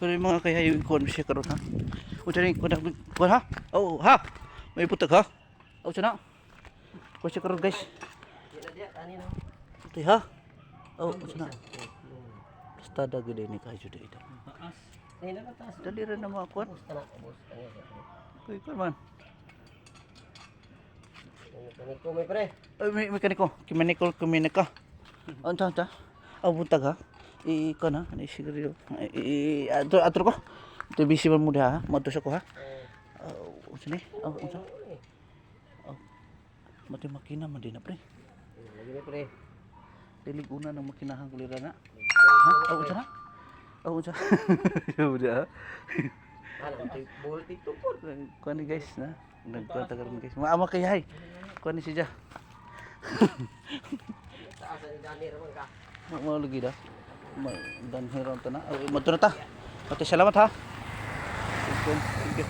Kani mga kaya yung kon siya karon ha. O tani kon ha. Oh ha. May putag ha. O sana. Ko siya karon guys. Ito ha. Oh sana. Basta dagod ni kay jud ito. Dali ra na mga kon. Kuy kon man. Mekaniko may pre. Ay may mekaniko. Anta. Oh buntag ha. Ikaw na, ano siguro atro ko. Ito busy man mo diha ha. Matos ako ha. Sini. Unsa? Mati makina man din na pre. Lagi pre. Dilig una ng makinahang kulira na. Ha? Unsa na? Unsa? Udah. Alam tay bolti tupod. Kuan ni guys na. Nagkwenta karon guys. Maama kay hay. Kuan ni siya. Taas ni Dani ra man ka. Mo lagi dah. Dan heron to na. Mato na ta. Salamat ha. Thank you.